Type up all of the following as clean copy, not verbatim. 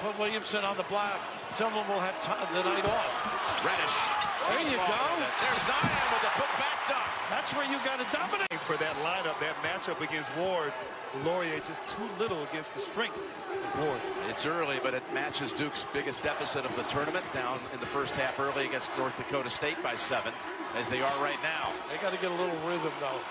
put Williamson on the block. Tillman will have the night off. Reddish. There you go. There's Zion with the put-back dunk. That's where you got to dominate. For that lineup, that matchup against Ward, Laurier just too little against the strength of Ward. It's early, but it matches Duke's biggest deficit of the tournament, down in the first half early against North Dakota State by 7, as they are right now. They got to get a little rhythm, though.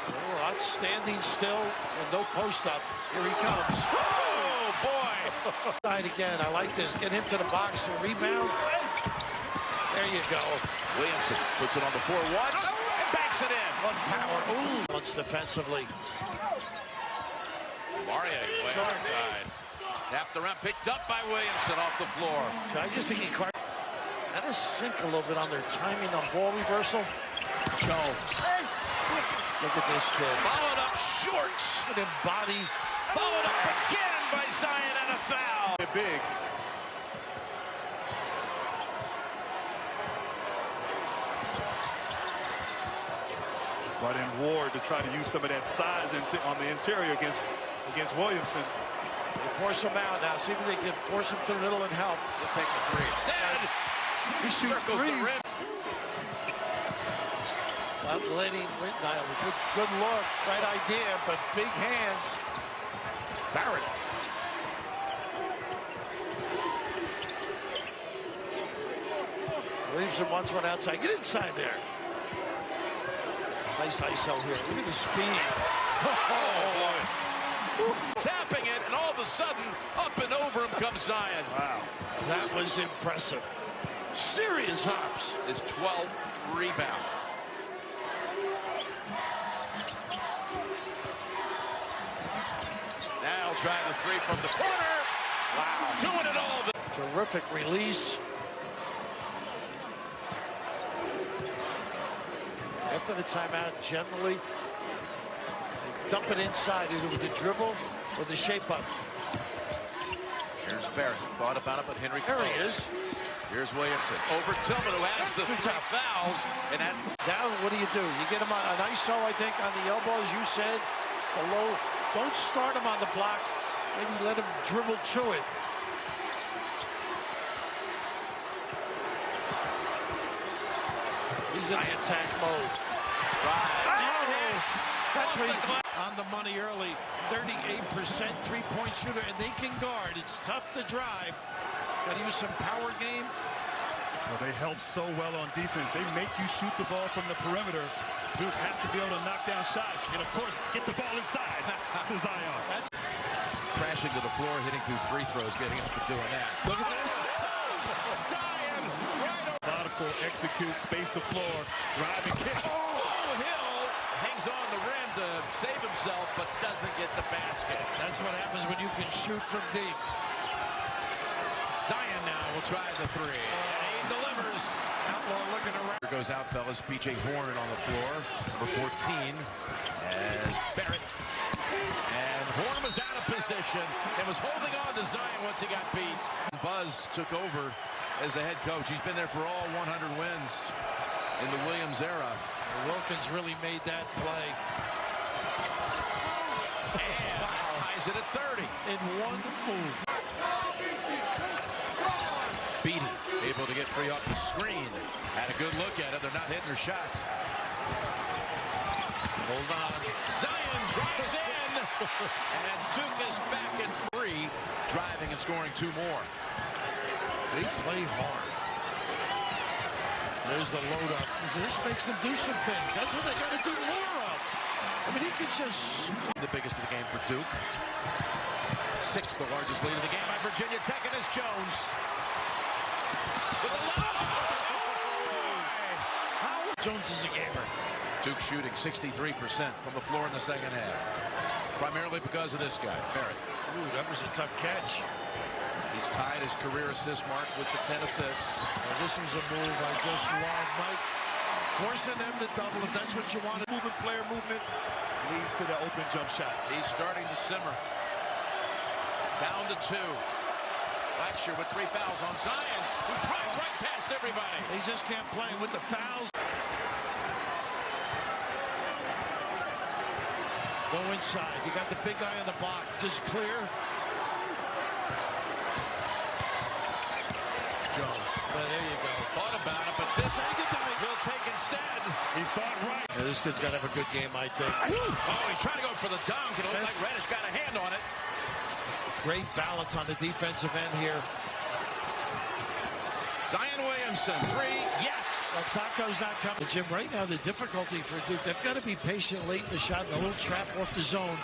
Oh, outstanding still, and no post-up. Here he comes. Oh, boy. Side again. I like this. Get him to the box to rebound. There you go. Williamson puts it on the floor once and banks it in. One power. Ooh. Once defensively. Laurier way outside. Tapped around, picked up by Williamson off the floor. So I just think he got to sink a little bit on their timing on ball reversal. Jones. Look at this kid. Followed up short. Good body. Followed up again by Zion and a foul. The bigs. Brought in Ward to try to use some of that size on the interior against Williamson. They force him out now. See if they can force him to the middle and help. We'll take the three instead. He shoots threes. Well, Lenny Whitnile, good look, right idea, but big hands. Barrett. Williamson wants one outside. Get inside there. Nice ISO here. Look at the speed. Oh, boy. Tapping it, and all of a sudden, up and over him comes Zion. Wow. That was impressive. Serious hops. His 12th rebound. Now trying the three from the corner. Wow. Doing it all. Terrific release. After the timeout, generally, they dump it inside, either with the dribble or the shape-up. Here's Barrett. Thought about it, but Henry There he is. Here's Williamson. Over Tillman, who has the 3 fouls. And that... Now, what do? You get him on an ISO, I think, on the elbow, as you said. Below. Don't start him on the block. Maybe let him dribble to it. He's in attack mode. That's where he on the money early. 38% three-point shooter, and they can guard. It's tough to drive. Got to use some power game. Well, they help so well on defense. They make you shoot the ball from the perimeter. Duke has to be able to knock down shots, and of course, get the ball inside to Zion. That's crashing to the floor, hitting 2 free throws, getting up to doing that. Look at this. Zion, right over. Methodical, execute, space the floor, drive and kick. Oh, Hill hangs on the rim to save himself, but doesn't get the basket. That's what happens when you can shoot from deep. Zion now will try the 3. And he delivers. Outlaw looking around. Here goes out, fellas. P.J. Horn on the floor, number 14, as Barrett. And Horn was out of position and was holding on to Zion once he got beat. Buzz took over as the head coach. He's been there for all 100 wins in the Williams era. Wilkins really made that play. And ties it at 30. In one move. Beatty able to get free off the screen. Had a good look at it. They're not hitting their shots. Hold on. Zion drives in. And Duke is back at 3, driving and scoring 2 more. They play hard. There's the load up. This makes them do some things. That's what they got to do more of. I mean, he could just... The biggest of the game for Duke. 6, the largest lead of the game by Virginia Tech, and it's Jones. With the Jones is a gamer. Duke shooting 63% from the floor in the second half. Primarily because of this guy, Barrett. Ooh, that was a tough catch. He's tied his career assist mark with the 10 assists. Well, this was a move I just love, Mike. Forcing them to double if that's what you want. Moving player movement leads to the open jump shot. He's starting to simmer. Down to 2. Blackshear with 3 fouls on Zion, who drives right past everybody. He just can't play with the fouls. Go inside. You got the big guy on the block. Just clear. Jones. There you go. Thought about it, but this he'll take instead. He thought right. Yeah, this kid's got to have a good game, I think. Oh, he's trying to go for the dunk. It looks like Reddish got a hand on it. Great balance on the defensive end here. Zion Williamson, three, yes! Taco's not coming. Jim, right now, the difficulty for Duke, they've got to be patient late in the shot, and a little trap off the zone.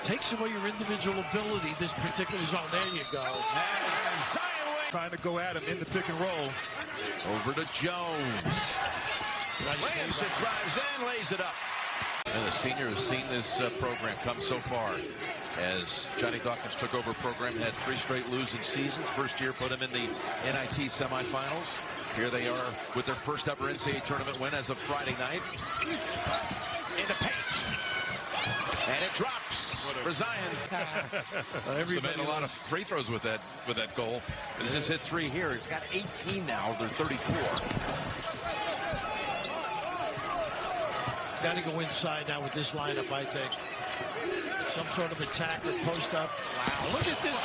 Takes away your individual ability, this particular zone. There you go. And Zion Williamson Trying to go at him in the pick and roll. over to Jones. Williamson drives in, lays it up. And the senior has seen this program come so far. As Johnny Dawkins took over a program, had 3 straight losing seasons. First year put him in the NIT semifinals. Here they are with their first ever NCAA tournament win as of Friday night. Into paint. And it drops for Zion. He made a lot of free throws with that goal. And he just hit 3 here. He's got 18 now. They're 34. Got to go inside now with this lineup, I think. Some sort of attack or post up. Wow, look at this.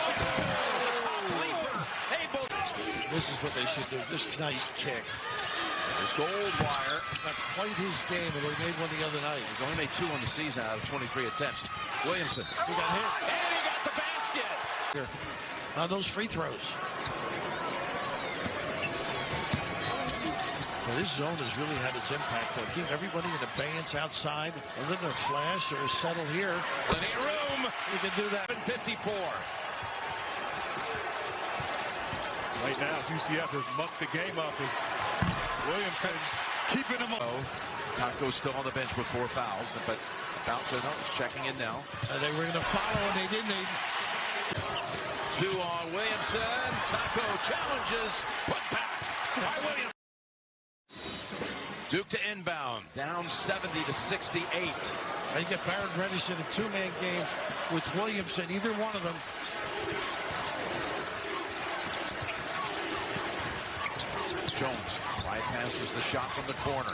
This is what they should do. Just nice kick. There's Goldwire. Not quite his game, but he made one the other night. He's only made 2 on the season out of 23 attempts. Williamson. He got hit. And he got the basket. Here. On those free throws. Well, this zone has really had its impact, though. Keep everybody in abeyance outside, and then their flash or settle here. Plenty of room. You can do that. 54. Right now, UCF has mucked the game up as Williamson keeping him up. Taco's still on the bench with 4 fouls, but about to know, he's checking in now. And they were going to follow, and they didn't. 2 on Williamson. Taco challenges, put back by Williamson. Duke to inbound, down 70-68. They get Barrett Reddish in a 2-man game with Williamson, either one of them. Jones bypasses the shot from the corner.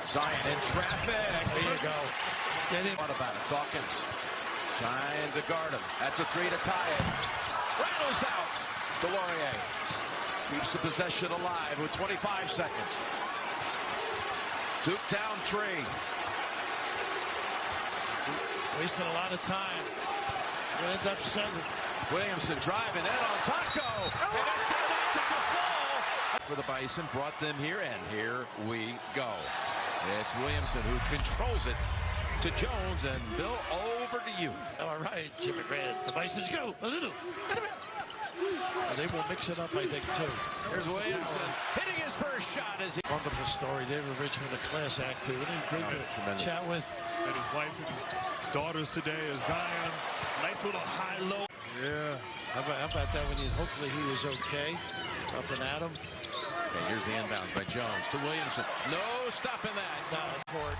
Zion in traffic. There you go. Get him. What about it? Dawkins trying to guard him. That's a 3 to tie it. Rattles out. Delorier keeps the possession alive with 25 seconds. Duke down 3. Wasting a lot of time. Gonna end up 7. Williamson driving in on Taco. And it's going to take a fall. For the Bison, brought them here, and here we go. It's Williamson who controls it to Jones, and Bill, over to you. All right, Jimmy Grant. The Bisons go a little. And they will mix it up, I think, too. Here's Williamson hitting his first shot as he... Wonderful story. David Richmond, a class act, too. Great to chat with. And his wife and his daughters today is Zion. Nice little high-low. Yeah. How about that when hopefully he was okay up and at him. Okay, here's the inbound by Jones to Williamson. No stopping that. Down for it.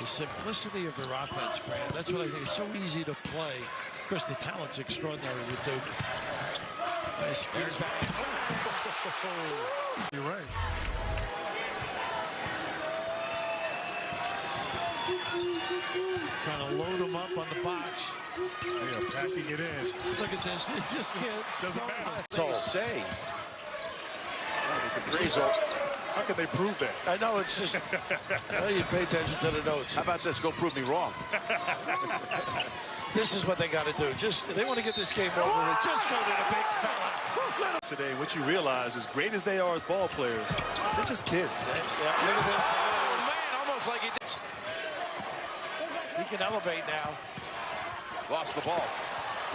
The simplicity of their offense, Grant. That's what I think is so easy to play. Of course, the talent's extraordinary with Duke. Nice. There's that. You're right. Trying to load him up on the box. They are packing it in. Look at this. It just can't. Doesn't matter. That's all say. How can they prove that? I know, it's just, well, you pay attention to the notes. How about this? Go prove me wrong. This is what they got to do. They want to get this game over. Just go to the big fella. Today, what you realize is great as they are as ball players, they're just kids. Yeah, look at this. Oh, man, almost like he did. He can elevate now. Lost the ball.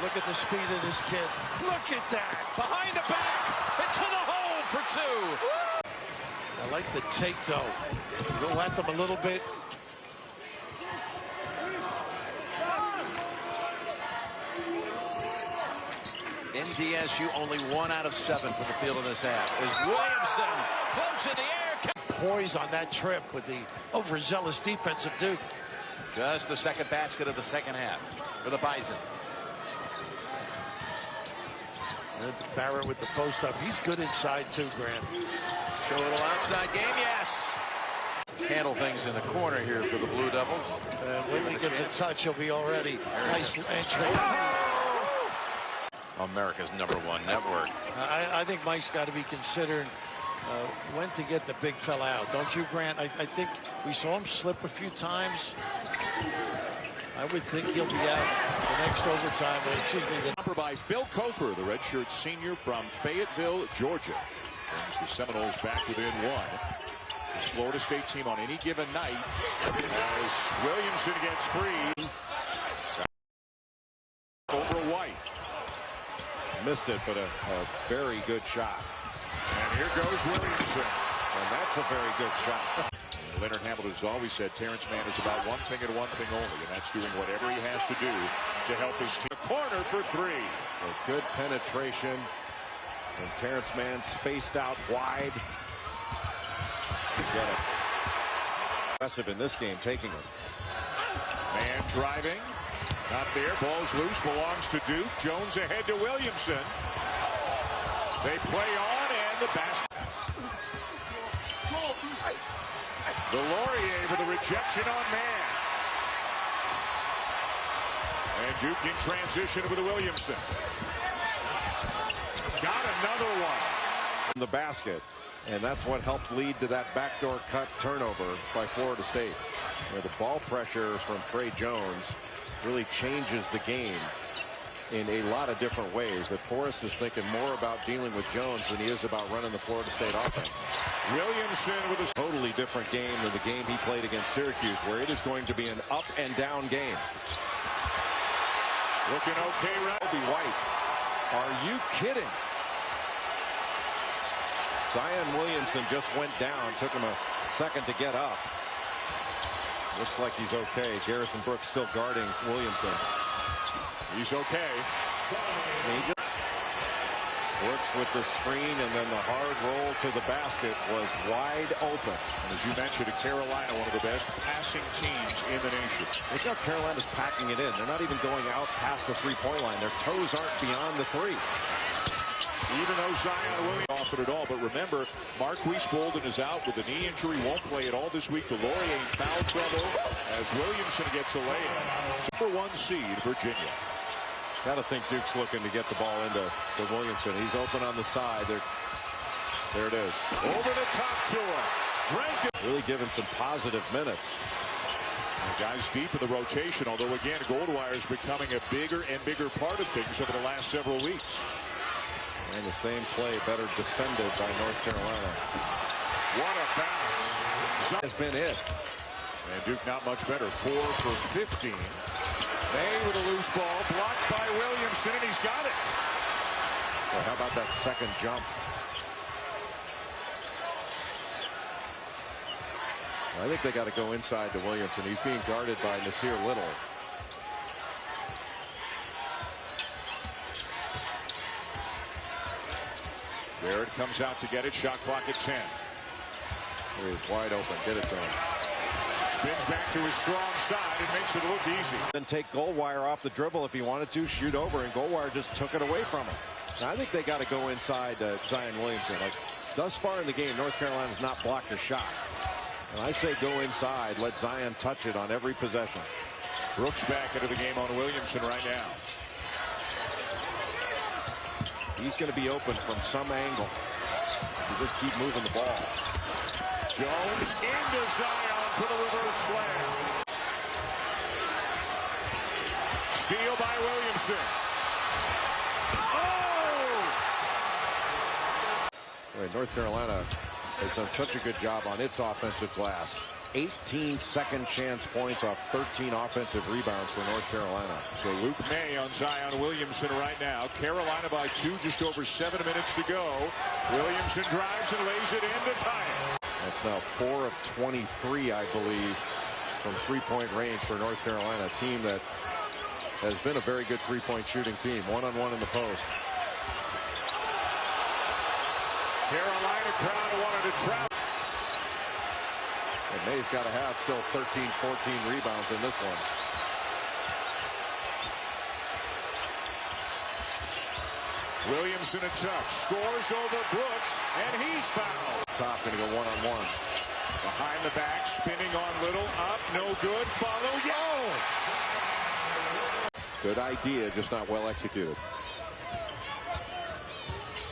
Look at the speed of this kid. Look at that. Behind the back. Into the hole for 2. I like the take, though. Go at them a little bit. NDSU only 1 out of 7 from the field in this half. As Williamson floats in the air. Poise on that trip with the overzealous defense of Duke. Just the second basket of the second half for the Bison. And Barrett with the post up. He's good inside, too, Grant. Show a little outside game, yes. handle things in the corner here for the Blue Devils. When he gets a touch, he'll be already. Nice entry. America's #1 network. I think Mike's got to be considering when to get the big fella out. Don't you, Grant? I think we saw him slip a few times. I would think he'll be out the next overtime. Excuse me. Number by Phil Kofer, the redshirt senior from Fayetteville, Georgia. Brings the Seminoles back within 1. This Florida State team on any given night as Williamson gets free. Over White. Missed it, but a very good shot. And here goes Williamson. And that's a very good shot. Leonard Hamilton has always said Terrence Mann is about one thing and one thing only, and that's doing whatever he has to do to help his team. Corner for 3. A good penetration. And Terrence Mann spaced out wide. Get it. Impressive in this game, taking it. Mann driving. Not there. Ball's loose. Belongs to Duke. Jones ahead to Williamson. They play on, and the basket. The Laurier with a rejection on Mann. And Duke in transition with Williamson. Got another one. The basket. And that's what helped lead to that backdoor cut turnover by Florida State. Where the ball pressure from Trey Jones really changes the game in a lot of different ways. That Forrest is thinking more about dealing with Jones than he is about running the Florida State offense. Williamson with a totally different game than the game he played against Syracuse, where it is going to be an up and down game. Looking okay, right? Kobe White. Are you kidding? Zion Williamson just went down. Took him a second to get up. Looks like he's okay. Garrison Brooks still guarding Williamson. He's okay. He just works with the screen, and then the hard roll to the basket was wide open. And as you mentioned, Carolina, one of the best passing teams in the nation. Look how Carolina's packing it in. They're not even going out past the three-point line. Their toes aren't beyond the 3. Even though Zion Williamson off it at all. But remember, Marquise Bolden is out with a knee injury, won't play at all this week. DeLaurier in foul trouble as Williamson gets a lay-in. Number 1 seed, Virginia. Got to think Duke's looking to get the ball into Williamson. He's open on the side. There it is. Over the top to him. Really giving some positive minutes. The guys deep in the rotation, although again, Goldwire is becoming a bigger and bigger part of things over the last several weeks. And the same play, better defended by North Carolina. What a bounce. Has been it. And Duke not much better. 4 for 15. May with a loose ball, blocked by Williamson, and he's got it. Well, how about that second jump? I think they got to go inside to Williamson. He's being guarded by Nasir Little. Barrett comes out to get it. Shot clock at 10. He's wide open. Get it to him. Spins back to his strong side and makes it look easy. Then take Goldwire off the dribble if he wanted to, shoot over, and Goldwire just took it away from him. Now, I think they got to go inside Zion Williamson. Like, thus far in the game, North Carolina's not blocked a shot. And I say go inside, let Zion touch it on every possession. Brooks back into the game on Williamson right now. He's going to be open from some angle. You just keep moving the ball. Jones into Zion for the reverse slam. Steal by Williamson. Oh! North Carolina has done such a good job on its offensive glass. 18 second chance points off 13 offensive rebounds for North Carolina. So Luke May on Zion Williamson right now. Carolina by 2, just over 7 minutes to go. Williamson drives and lays it in to tie it. That's now 4 of 23, I believe, from three-point range for North Carolina, a team that has been a very good three-point shooting team. One-on-one in the post. Carolina crowd wanted to travel. And May's got to have still 13, 14 rebounds in this one. Williamson a touch, scores over Brooks, and he's fouled. Top going to go one-on-one. Behind the back, spinning on Little, up, no good, follow, yo! Good idea, just not well executed.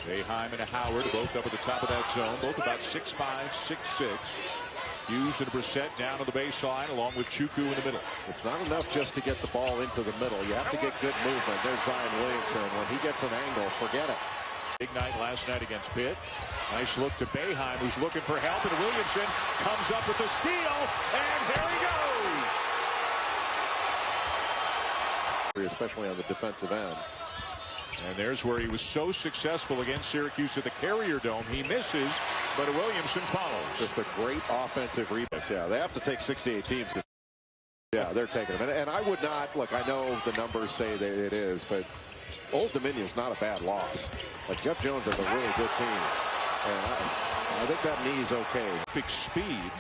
Boeheim and Howard both up at the top of that zone, both about 6'5", 6'6". Hughes and Brissett down to the baseline along with Chuku in the middle. It's not enough just to get the ball into the middle. You have to get good movement. There's Zion Williamson. When he gets an angle, forget it. Big night last night against Pitt. Nice look to Boeheim, who's looking for help, and Williamson comes up with the steal, and here he goes! Especially on the defensive end. And there's where he was so successful against Syracuse at the Carrier Dome. He misses, but Williamson follows. Just a great offensive rebound. Yeah, they have to take 68 teams. Yeah, they're taking them. And I would not, look, I know the numbers say that it is, but Old Dominion's not a bad loss. But Jeff Jones has a really good team. And I think that knee's okay. Big speed.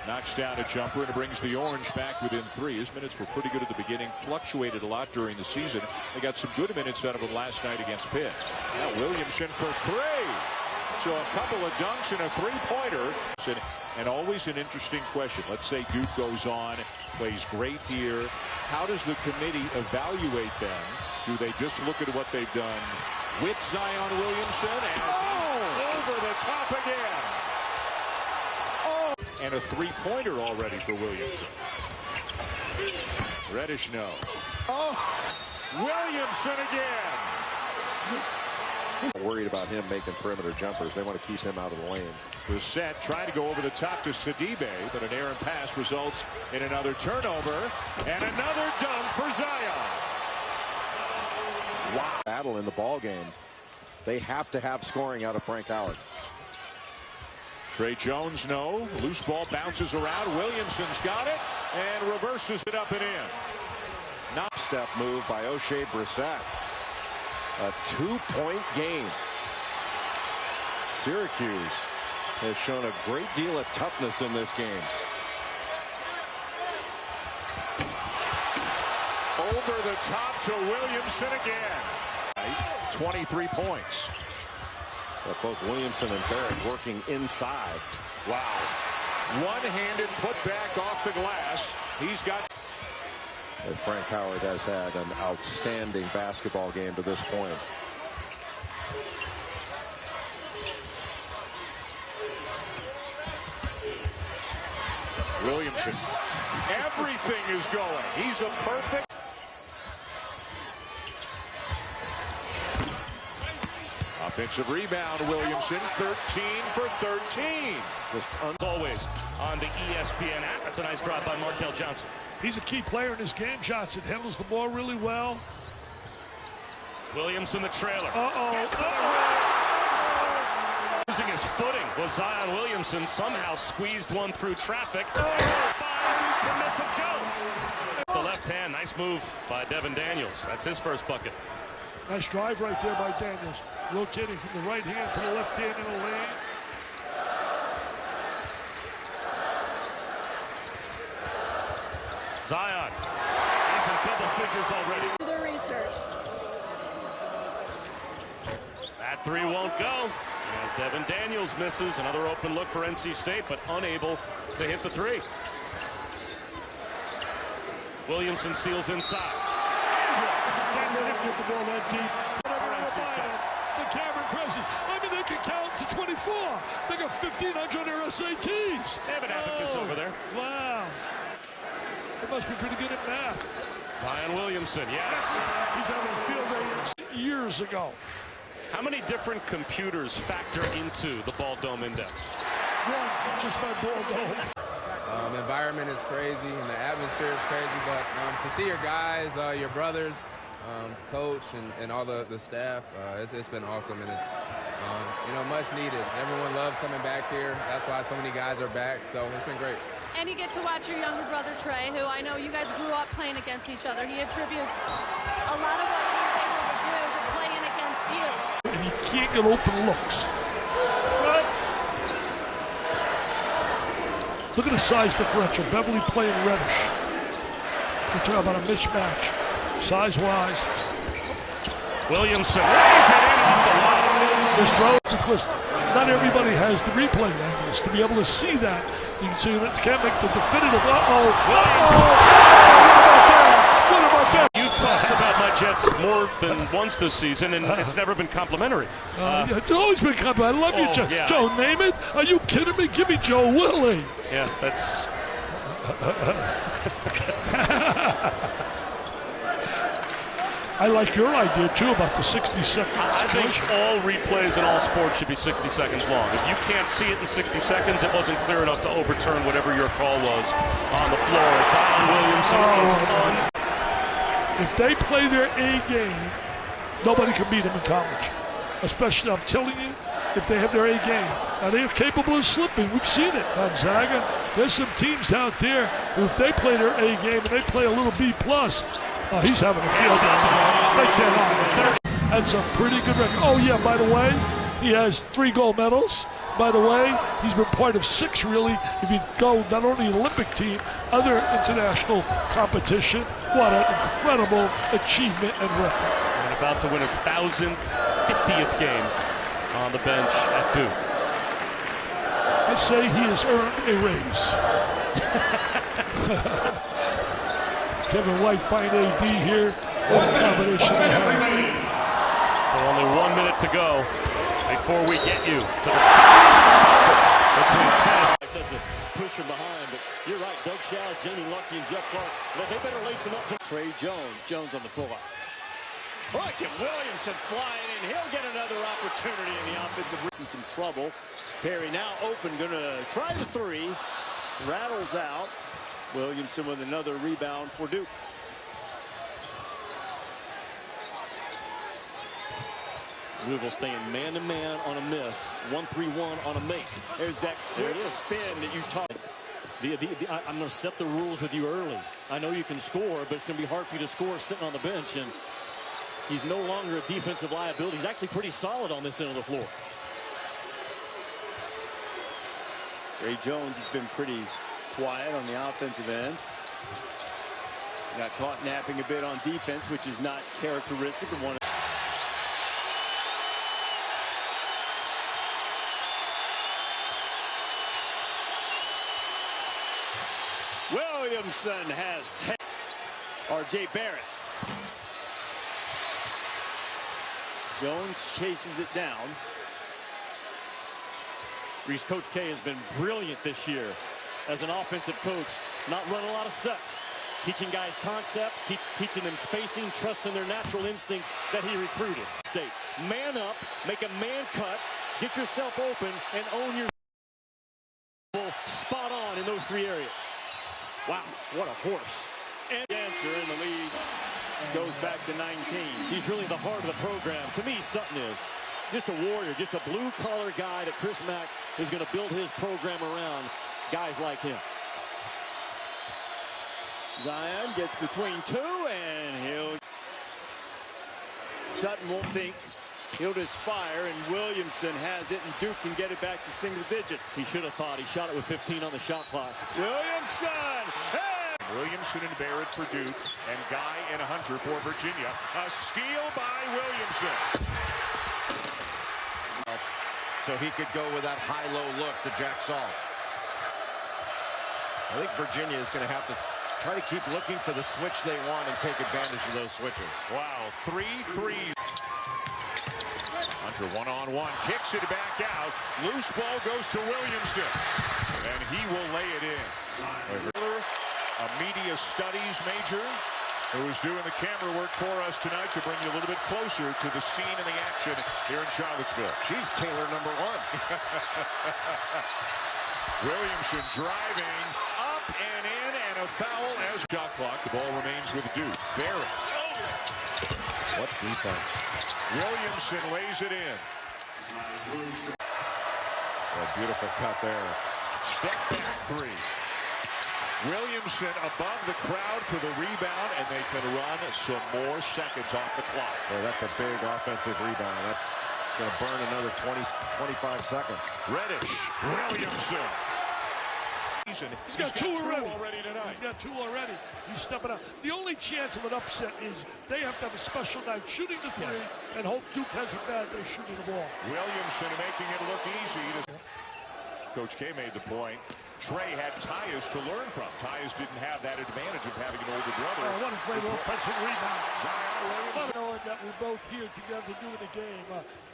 Knocks down a jumper, and it brings the Orange back within 3. His minutes were pretty good at the beginning, fluctuated a lot during the season. They got some good minutes out of him last night against Pitt. Now Williamson for 3. So a couple of dunks and a three-pointer. And always an interesting question. Let's say Duke goes on, plays great here. How does the committee evaluate them? Do they just look at what they've done with Zion Williamson as he's over the top again? And a three-pointer already for Williamson. Reddish, no. Williamson again. Worried about him making perimeter jumpers. They want to keep him out of the lane. Brissett trying to go over the top to Sidibe, but an errant pass results in another turnover and another dunk for Zion. Wow. Battle in the ball game. They have to have scoring out of Frank Howard. Trey Jones, no. Loose ball bounces around. Williamson's got it and reverses it up and in. Not step move by O'Shea Brissett. A 2-point game. Syracuse has shown a great deal of toughness in this game. Over the top to Williamson again. 23 points. But both Williamson and Barrett working inside. Wow. One-handed put back off the glass. He's got... And Frank Howard has had an outstanding basketball game to this point. Williamson. Everything is going. He's a perfect... Offensive rebound, Williamson, 13 for 13. Just always on the ESPN app. That's a nice drive by Markel Johnson. He's a key player in this game, Johnson. Handles the ball really well. Williamson, the trailer. Uh-oh. Losing his footing was Zion Williamson. Somehow squeezed one through traffic. Finds the miss of Jones. The left hand, nice move by Devin Daniels. That's his first bucket. Nice drive right there by Daniels. Rotating from the right hand to the left hand in the lane. Zion. He's in double figures already. Do the research. That three won't go. As Devin Daniels misses, another open look for NC State, but unable to hit the three. Williamson seals inside. Can't let him get the ball that deep. The Cameron Crescent. I mean, they can count to 24. They got 1,500 on their SATs. They have an abacus over there. Wow. They must be pretty good at math. Zion Williamson, yes. He's having a field day years ago. How many different computers factor into the Ball Dome Index? One, just my Ball Dome. The environment is crazy and the atmosphere is crazy, but to see your guys, your brothers, coach and all the staff, it's been awesome, and it's much needed. Everyone loves coming back here. That's why so many guys are back, so it's been great. And you get to watch your younger brother, Trey, who I know you guys grew up playing against each other. He attributes a lot of what he's able to do to playing against you. And he can't get open looks. Right? Look at the size differential. Beverly playing reddish. We're talking about a mismatch, size-wise. Williamson lays it in off the wall. Just throw it because not everybody has the replay angles to be able to see that You can see him can't make the definitive. What about that? You've talked about my Jets more than once this season, and it's never been complimentary. It's always been complimentary. I love you, Joe. Yeah. Joe, name it. Are you kidding me? Give me Joe Willie. Yeah, that's... I like your idea, too, about the 60 seconds. I think all replays in all sports should be 60 seconds long. If you can't see it in 60 seconds, it wasn't clear enough to overturn whatever your call was on the floor. Zion Williamson is If they play their A game, nobody can beat them in college. Especially, I'm telling you, if they have their A game. Now, they are capable of slipping. We've seen it. Gonzaga, there's some teams out there who, if they play their A game and they play a little B+, he's having a field day. They cannot. That's a pretty good record. Oh, yeah, by the way, he has 3 gold medals. By the way, he's been part of 6, really, if you go not only Olympic team, other international competition. What an incredible achievement and record. And about to win his 1,050th game on the bench at Duke. I say he has earned a raise. Kevin White, fine AD here. What a combination they have. So only 1 minute to go before we get you to the between Tess. That's a push from behind, but you're right. Doug Shaw, Jamie Luckey, and Jeff Clark. They better lace him up. Trey Jones. Jones on the pull-up. Look at Williamson flying in. He'll get another opportunity in the offensive. In some trouble. Perry now open, gonna try the 3. Rattles out. Williamson with another rebound for Duke. Louisville staying man-to-man on a miss. 1-3-1 on a make. There's that quick spin that you talked. I'm going to set the rules with you early. I know you can score, but it's going to be hard for you to score sitting on the bench. And he's no longer a defensive liability. He's actually pretty solid on this end of the floor. Ray Jones has been pretty quiet on the offensive end. Got caught napping a bit on defense, which is not characteristic of one. Williamson has 10. R.J. Barrett. Jones chases it down. Reese, Coach K has been brilliant this year as an offensive coach, not running a lot of sets, teaching guys concepts, teaching them spacing, trusting their natural instincts that he recruited. Man up, make a man cut, get yourself open, and own your spot on in those 3 areas. Wow, what a horse. And answer in the league goes back to 19. He's really the heart of the program. To me, Sutton is just a warrior, just a blue-collar guy that Chris Mack is going to build his program around guys like him. Zion gets between 2, and Sutton won't think. He'll just fire, and Williamson has it, and Duke can get it back to single digits. He should have thought. He shot it with 15 on the shot clock. Williamson! Hey! Williamson and Barrett for Duke, and Guy and Hunter for Virginia. A steal by Williamson. So he could go with that high-low look to Jack Salt. I think Virginia is going to have to try to keep looking for the switch they want and take advantage of those switches. Wow, 3 threes. Hunter one-on-one, kicks it back out. Loose ball goes to Williamson, and he will lay it in. A media studies major who is doing the camera work for us tonight to bring you a little bit closer to the scene and the action here in Charlottesville. She's Taylor #1. Williamson driving up and in, and a foul as shot clock. The ball remains with Duke. Barrett. What defense? Williamson lays it in. A beautiful cut there. Step back 3. Williamson above the crowd for the rebound, and they can run some more seconds off the clock. So that's a big offensive rebound. That's going to burn another 20-25 seconds. Reddish, Williamson. He's got two already tonight. He's got 2 already. He's stepping up. The only chance of an upset is they have to have a special night shooting the 3 and hope Duke has a bad day shooting the ball. Williamson making it look easy. Coach K made the point. Trey had Tyus to learn from. Tyus didn't have that advantage of having an older brother. Oh, what a great offensive rebound. Knowing that we're both here together doing the game.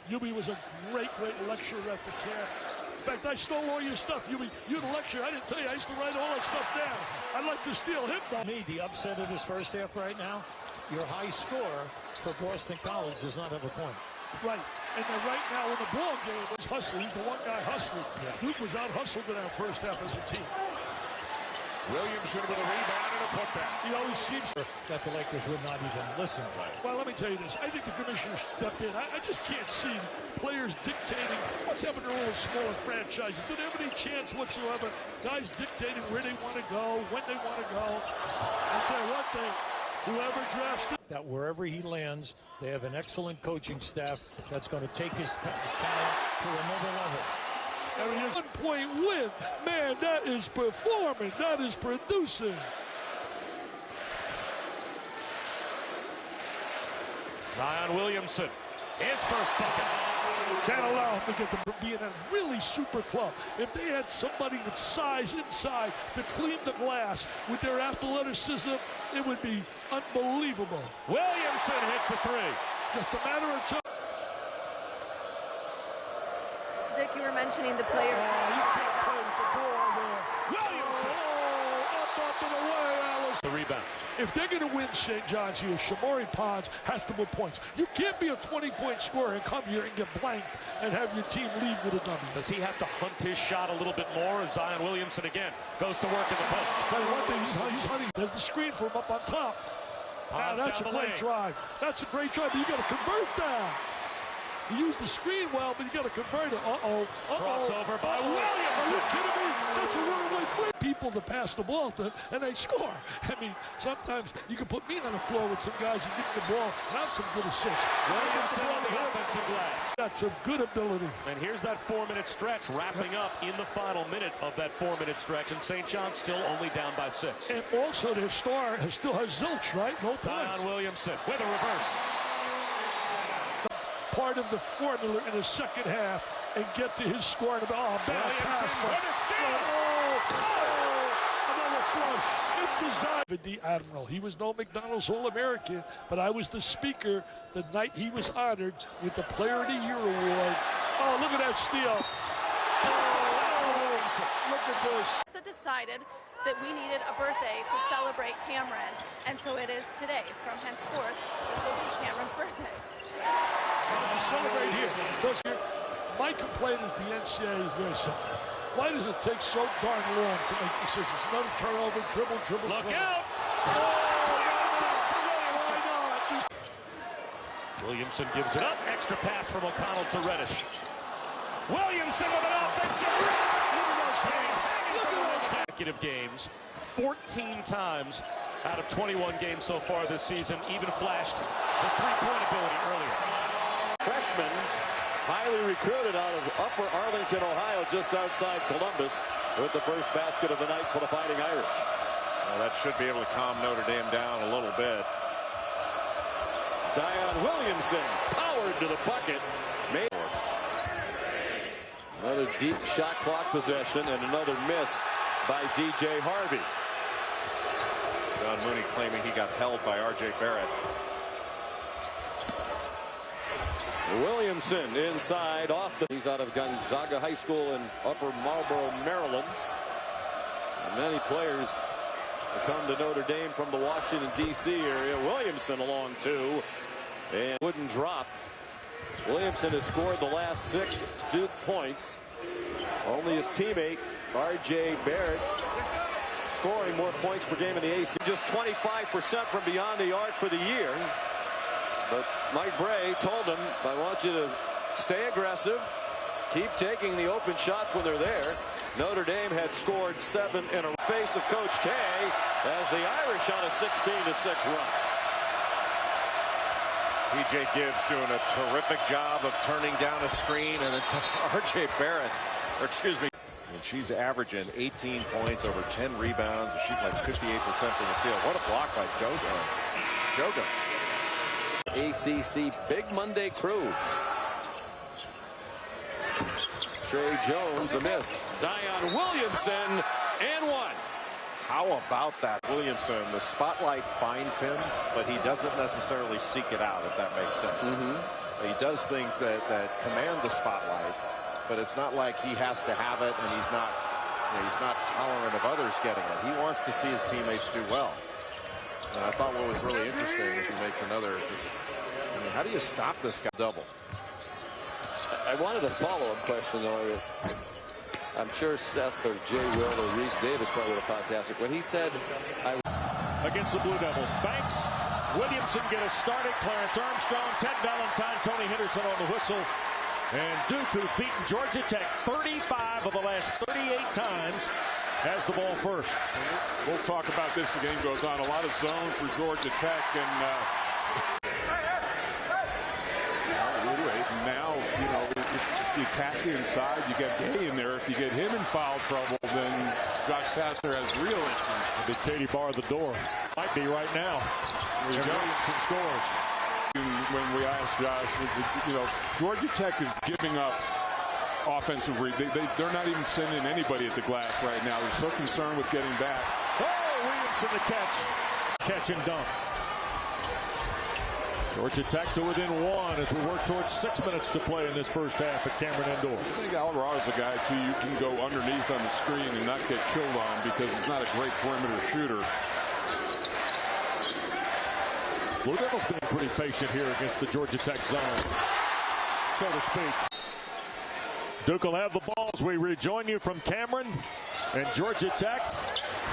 Yubi was a great lecturer at the camp. In fact, I stole all your stuff, Yubi. You're the lecturer. I didn't tell you. I used to write all that stuff down. I'd like to steal him, though. The upset of this first half right now, your high score for Boston College does not have a point. Right. And then right now in the ball game was Hustler. He's the one guy hustling. Yeah. Duke was out hustled in our first half as a team. Williamson with a rebound and a putback. He always seems that the Lakers would not even listen to. Well, let me tell you this. I think the commissioner stepped in. I just can't see players dictating what's happening to all the smaller franchises. Do they have any chance whatsoever? Guys dictating where they want to go, when they want to go. I'll tell you one thing. Whoever drafts it. That wherever he lands, they have an excellent coaching staff that's going to take his talent to another level. And he has 1 point win. Man, that is performing. That is producing. Zion Williamson, his first bucket. Can't allow him to get to be in a really super club. If they had somebody with size inside to clean the glass with their athleticism, it would be unbelievable. Williamson hits a three. Just a matter of time. Dick, you were mentioning the players. You can't play with the ball there. Williamson. Up and away, Alice. The rebound. If they're going to win St. John's here, Shamori Pons has to put points. You can't be a 20-point scorer and come here and get blanked and have your team leave with a W. Does he have to hunt his shot a little bit more as Zion Williamson again goes to work in the post? Tell you one thing, he's hunting. There's the screen for him up on top. That's a great drive. That's a great drive, but you got to convert that. He used the screen well, but you got to convert it. Crossover by Williamson. Are you kidding me? That's a runaway free. People to pass the ball to, and they score. I mean, sometimes you can put me on the floor with some guys who get the ball and have some good assists. Williamson on the offensive glass. That's a good ability. And here's that 4-minute stretch wrapping up in the final minute of that 4-minute stretch, and St. John's still only down by 6. And also their star still has zilch, right? No time. Zion Williamson with a reverse. Part of the formula in the second half and get to his score. Bad pass. With a steal. Another flush. It's the Zion. The Admiral. He was no McDonald's All-American, but I was the speaker the night he was honored with the Player of the Year award. Oh, look at that steal. Look at this. That decided that we needed a birthday to celebrate Cameron, and so it is today. From henceforth, this will be Cameron's birthday. To celebrate here. My complaint is the NCAA is very simple. Why does it take so darn long to make decisions? Another turnover, dribble. Look dribble. out! Why not? Williamson gives it up. Extra pass from O'Connell to Reddish. Williamson with an offensive. Look at those hands. Consecutive games, 14 times out of 21 games so far this season, even flashed the three-point ability earlier. Freshman, highly recruited out of Upper Arlington, Ohio, just outside Columbus, with the first basket of the night for the Fighting Irish. Well, that should be able to calm Notre Dame down a little bit. Zion Williamson powered to the bucket. Another deep shot clock possession and another miss by DJ Harvey. John Mooney claiming he got held by R.J. Barrett. Williamson inside off the. He's out of Gonzaga High School in Upper Marlboro, Maryland. And many players have come to Notre Dame from the Washington, D.C. area. Williamson along too. And wouldn't drop. Williamson has scored the last 6 Duke points. Only his teammate, R.J. Barrett, scoring more points per game in the AC. Just 25% from beyond the arc for the year. But Mike Bray told him, I want you to stay aggressive, keep taking the open shots when they're there. Notre Dame had scored 7 in a face of Coach K as the Irish on a 16-6 run. TJ Gibbs doing a terrific job of turning down a screen, and then R.J. Barrett, or excuse me, and she's averaging 18 points, over 10 rebounds, and she's like 58% from the field. What a block by Joga. ACC Big Monday crew. Trey Jones, a miss. Zion Williamson, and one. How about that? Williamson, the spotlight finds him, but he doesn't necessarily seek it out, if that makes sense. He does things that command the spotlight, but it's not like he has to have it and he's not tolerant of others getting it. He wants to see his teammates do well. And I thought what was really interesting is he makes another. I mean, how do you stop this guy? Double. I wanted a follow-up question, though. I'm sure Seth or Jay Will or Reese Davis probably would have fantastic. When he said, against the Blue Devils, Banks, Williamson get a start at Clarence Armstrong, Ted Valentine, Tony Henderson on the whistle. And Duke, who's beaten Georgia Tech 35 of the last 38 times, has the ball first. We'll talk about this as the game goes on. A lot of zones for Georgia Tech, and now, you know, if you attack the inside, you get Gay in there. If you get him in foul trouble, then Josh Pastner has real issues. Did Katie bar the door? Might be right now. There you go. Williamson scores. When we asked Josh, you know, Georgia Tech is giving up offensive. They're not even sending anybody at the glass right now. They're so concerned with getting back. Oh, Williamson the catch. Catch and dunk. Georgia Tech to within one as we work towards 6 minutes to play in this first half at Cameron Indoor. I think Alvarado's a guy, too, you can go underneath on the screen and not get killed on because he's not a great perimeter shooter. Blue Devils being pretty patient here against the Georgia Tech zone, so to speak. Duke will have the ball as we rejoin you from Cameron and Georgia Tech.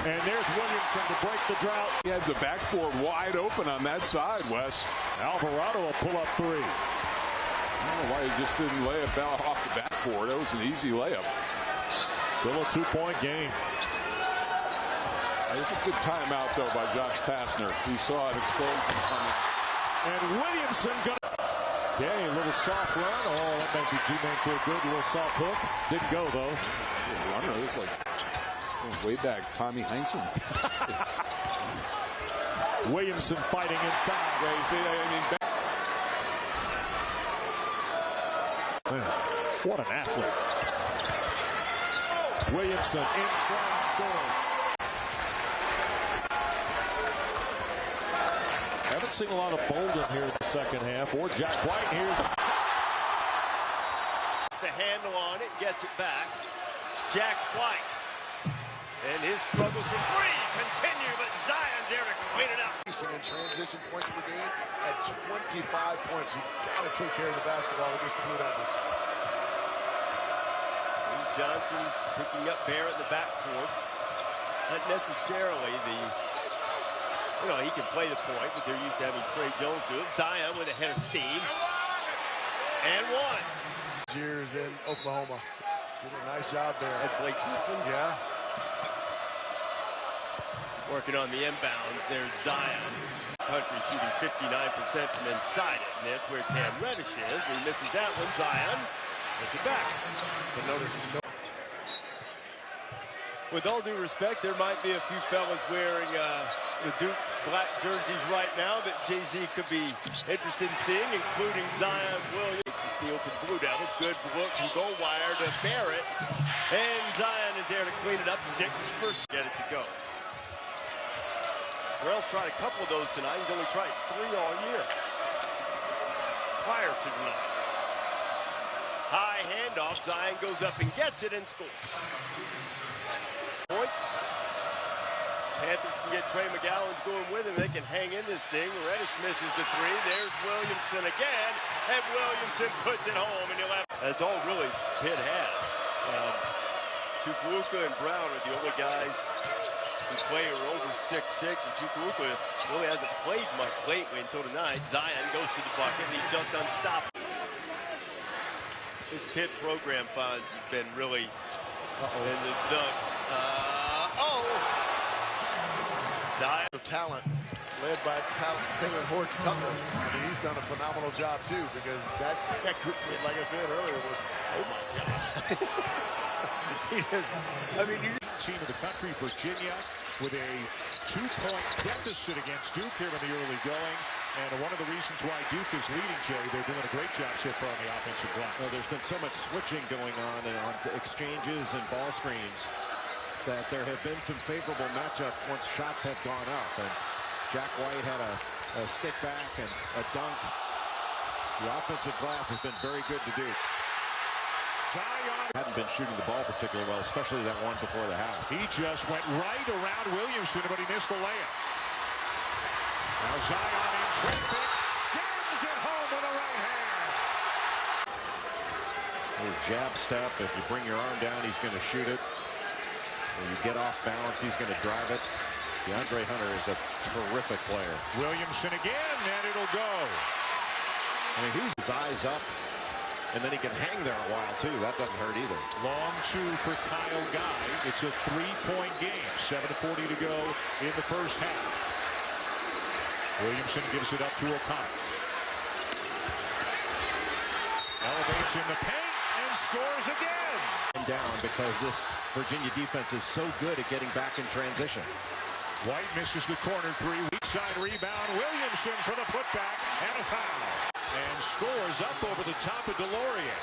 And there's Williamson to break the drought. He had the backboard wide open on that side, Wes. Alvarado will pull up three. I don't know why he just didn't lay a ball off the backboard. That was an easy layup. Still a 2-point game. It's a good timeout, though, by Josh Pastner. He saw an explosion coming. And Williamson got okay, a little soft run. Oh, that might be G-Man feel good. A little soft hook. Didn't go, though. Runner, it was like way back, Tommy Heinsohn. Williamson fighting inside. What an athlete. Williamson in strong scores. Haven't seen a lot of Bolden here in the second half, or Jack White. Here's the handle on it, gets it back. Jack White. And his struggles from three continue, but Zion's there to clean it up. In transition points per game at 25 points. You've got to take care of the basketball against the Blue Devils. Johnson picking up Barrett in the backcourt. Not necessarily the, you know, he can play the point, but they're used to having Trey Jones do it. Zion with a head of steam. And one. Years in Oklahoma. Did a nice job there. That's Blake Griffin. Yeah. Working on the inbounds. There's Zion. Country shooting 59% from inside it. And that's where Cam Reddish is. He misses that one. Zion gets it back. But notice, with all due respect, there might be a few fellas wearing the Duke black jerseys right now that Jay-Z could be interested in seeing, including Zion Williams. It's a steal for the Blue Devils. Good look from Goldwire to Barrett. And Zion is there to clean it up. 6 for get it to go. Terrell's tried a couple of those tonight. He's only tried 3 all year. Prior to tonight. High handoff. Zion goes up and gets it and scores. Points. Panthers can get Trey McGowan's going with him. They can hang in this thing. Reddish misses the 3. There's Williamson again. And Williamson puts it home. And he'll have. That's all really Pitt has. Chukwuka and Brown are the only guys who play are over 6'6", and Chukwuka really hasn't played much lately until tonight. Zion goes to the bucket, and he's just unstoppable. This Pitt program finds has been really in the Ducks. Zion of talent, led by Taylor Horton-Tucker. I mean, he's done a phenomenal job too, because that group, like I said earlier, was oh my gosh. He is. I mean, team of the country, Virginia, with a 2-point deficit against Duke here in the early going. And one of the reasons why Duke is leading, Jay, they're doing a great job so far on the offensive glass. Well, there's been so much switching going on and on exchanges and ball screens that there have been some favorable matchups once shots have gone up. And Jack White had a stick back and a dunk. The offensive glass has been very good to Duke. Zion Hadn't been shooting the ball particularly well, especially that one before the half. He just went right around Williamson, but he missed the layup. Now Zion in traffic, jams it home with a right hand. Little jab step. If you bring your arm down, he's going to shoot it. When you get off balance, he's going to drive it. DeAndre Hunter is a terrific player. Williamson again, and it'll go. I mean, he's his eyes up, and then he can hang there a while, too. That doesn't hurt either. Long two for Kyle Guy. It's a three-point game. 7:40 to go in the first half. Williamson gives it up to O'Connell. Elevates in the paint and scores again. And down because this Virginia defense is so good at getting back in transition. White misses the corner three. Weak side rebound. Williamson for the putback and a foul. And scores up over the top of Delorier.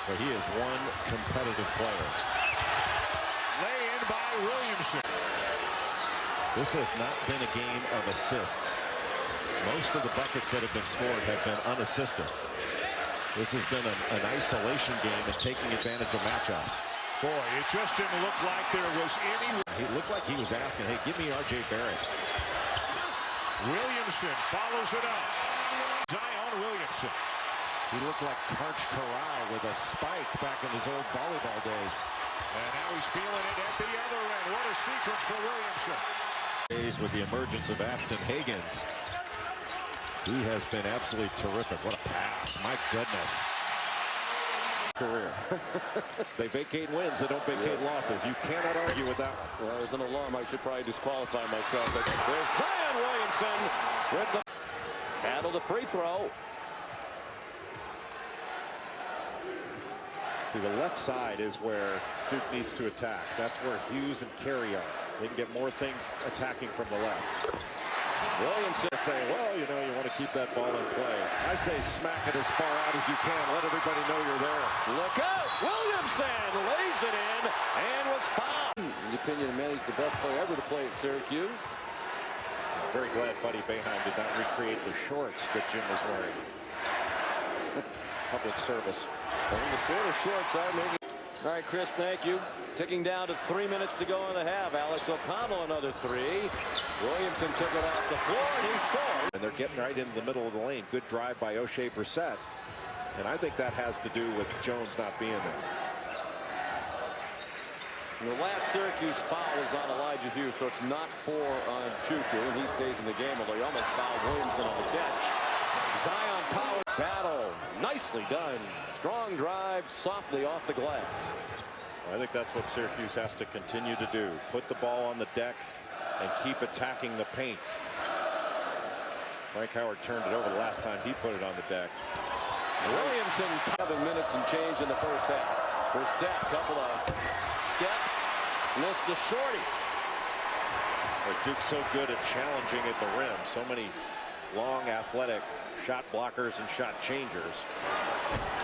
But he is one competitive player. Lay in by Williamson. This has not been a game of assists. Most of the buckets that have been scored have been unassisted. This has been an isolation game and taking advantage of matchups. Boy, it just didn't look like there was any. He looked like he was asking, hey, give me R.J. Barrett. Williamson follows it up. Zion Williamson. He looked like Karch Corral with a spike back in his old volleyball days. And now he's feeling it at the other end. What a sequence for Williamson. With the emergence of Ashton Hagans. He has been absolutely terrific. What a pass. My goodness. Career. They vacate wins. They don't vacate losses. You cannot argue with that one. Well, as an alarm, I should probably disqualify myself. But there's Zion Williamson with the handle the free throw. See, the left side is where Duke needs to attack. That's where Hughes and Carey are. They can get more things attacking from the left. Williamson saying, well, you know, you want to keep that ball in play. I say smack it as far out as you can. Let everybody know you're there. Look out! Williamson lays it in and was fouled. In the opinion of many, he's the best player ever to play at Syracuse. I'm very glad Buddy Boeheim did not recreate the shorts that Jim was wearing. Public service. The shorter shorts are maybe. All right, Chris, thank you. Ticking down to 3 minutes to go in the half. Alex O'Connell, another three. Williamson took it off the floor, and he scored. And they're getting right into the middle of the lane. Good drive by O'Shea Brissett. And I think that has to do with Jones not being there. And the last Syracuse foul is on Elijah Hughes, so it's not four on Chuku, and he stays in the game, although he almost fouled Williamson on the catch. Zion power battle. Nicely done. Strong drive, softly off the glass. I think that's what Syracuse has to continue to do. Put the ball on the deck and keep attacking the paint. Frank Howard turned it over the last time he put it on the deck. Williamson, 7 minutes and change in the first half. Brissett, couple of steps, missed the shorty. Duke's so good at challenging at the rim. So many long, athletic shot blockers and shot changers.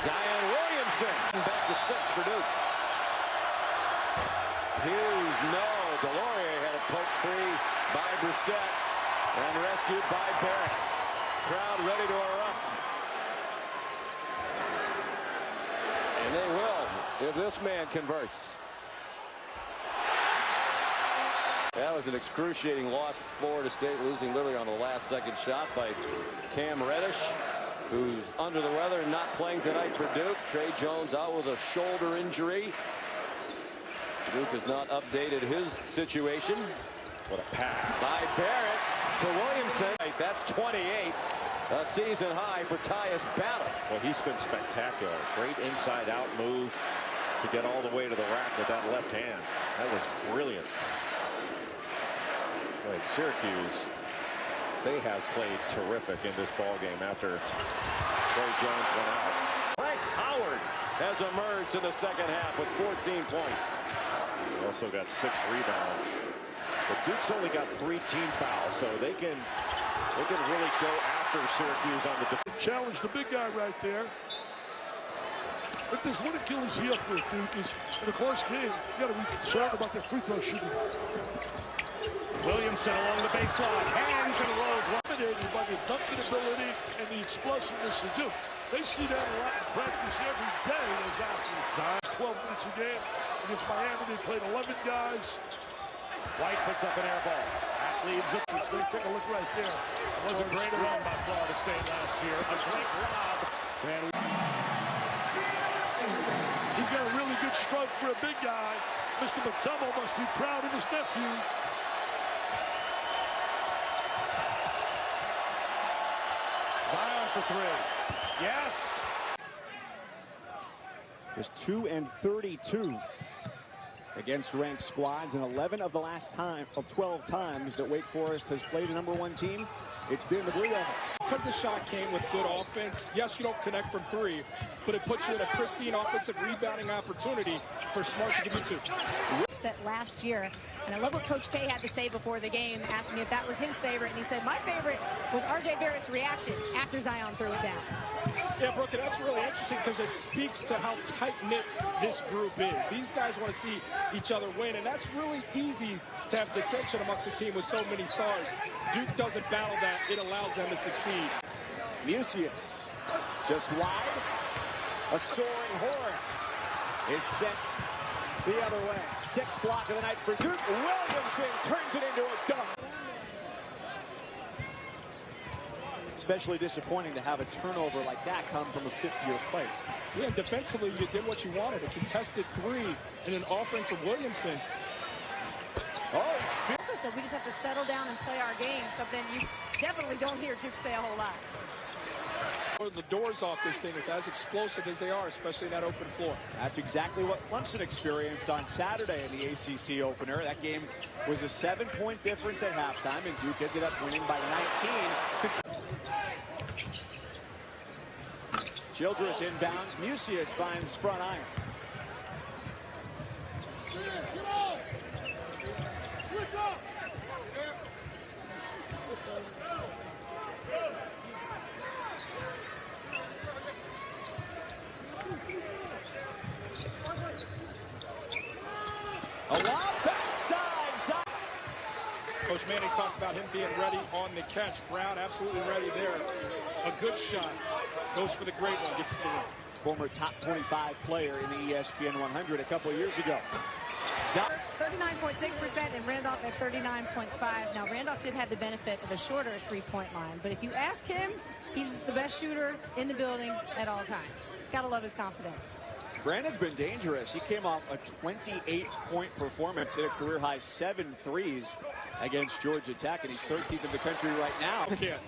Zion Williamson back to 6 for Duke. Hughes, no. Delorier had it poked free by Brissett and rescued by Barrett. Crowd ready to erupt. And they will if this man converts. That was an excruciating loss for Florida State, losing literally on the last second shot by Cam Reddish, who's under the weather and not playing tonight for Duke. Tre Jones out with a shoulder injury. Duke has not updated his situation. What a pass by Barrett to Williamson. That's 28, a season high for Tyus Battle. Well, he's been spectacular. Great inside out move to get all the way to the rack with that left hand. That was brilliant. Boy, Syracuse, they have played terrific in this ball game after Tre Jones went out. Frank Howard has emerged in the second half with 14 points. He also got 6 rebounds. But Duke's only got 3 team fouls, so they can really go after for Syracuse on the defense. Challenge the big guy right there. If there's one Achilles heel for Duke is in a close game, you got to be concerned about their free throw shooting. Williamson along the baseline, hands and rolls. Dominated by the dunking ability and the explosiveness of Duke. They see that a lot in practice every day as athletes. 12 minutes a game against Miami. They played 11 guys. White puts up an air ball. That leaves it. Take a look right there. It was a great run by Florida State last year. A great lob. And he's got a really good stroke for a big guy. Mr. McTumble must be proud of his nephew. Zion for three. Yes. Just 2-32 against ranked squads, and 11 of the last 12 times that Wake Forest has played a #1 team, it's been the Blue Devils. Because the shot came with good offense, yes, you don't connect from three, but it puts you in a pristine offensive rebounding opportunity for Smart to give you two. Set last year, and I love what Coach K had to say before the game, asking if that was his favorite, and he said, my favorite was R.J. Barrett's reaction after Zion threw it down. Yeah, Brooke, that's really interesting because it speaks to how tight-knit this group is. These guys want to see each other win, and that's really easy to have dissension amongst a team with so many stars. Duke doesn't battle that. It allows them to succeed. Musius just wide. A soaring horn is sent the other way. Sixth block of the night for Duke. Williamson turns it into a dunk. Especially disappointing to have a turnover like that come from a fifth-year player. Yeah, defensively, you did what you wanted. A contested three and an offering from Williamson. Oh, he's Also said we just have to settle down and play our game, something you definitely don't hear Duke say a whole lot. The doors off this thing is as explosive as they are, especially in that open floor. That's exactly what Clemson experienced on Saturday in the ACC opener. That game was a 7-point difference at halftime, and Duke ended up winning by 19. Childress inbounds. Musius finds front iron. A lob backside. Coach Manning talked about him being ready on the catch. Brown absolutely ready there. A good shot. Goes for the great one. Gets to the rim. Former top 25 player in the ESPN 100 a couple of years ago. 39.6% and Randolph at 39.5. Now, Randolph did have the benefit of a shorter three-point line, but if you ask him, he's the best shooter in the building at all times. Gotta love his confidence. Brandon's been dangerous. He came off a 28-point performance, hit a career-high 7 threes against Georgia Tech, and he's 13th in the country right now. Can't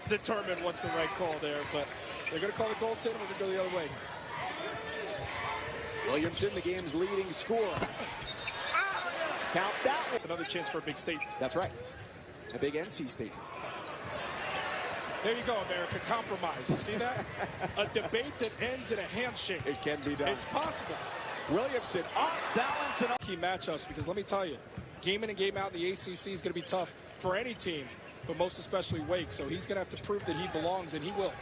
determine what's the right call there, but they're going to call the goaltender. We're going to go the other way. Williamson, the game's leading scorer. Count that. It's another chance for a big statement. That's right. A big NC statement. There you go, America. Compromise. You see that? A debate that ends in a handshake. It can be done. It's possible. Williamson off balance and key matchups, because let me tell you, game in and game out in the ACC is going to be tough for any team, but most especially Wake. So he's going to have to prove that he belongs, and he will.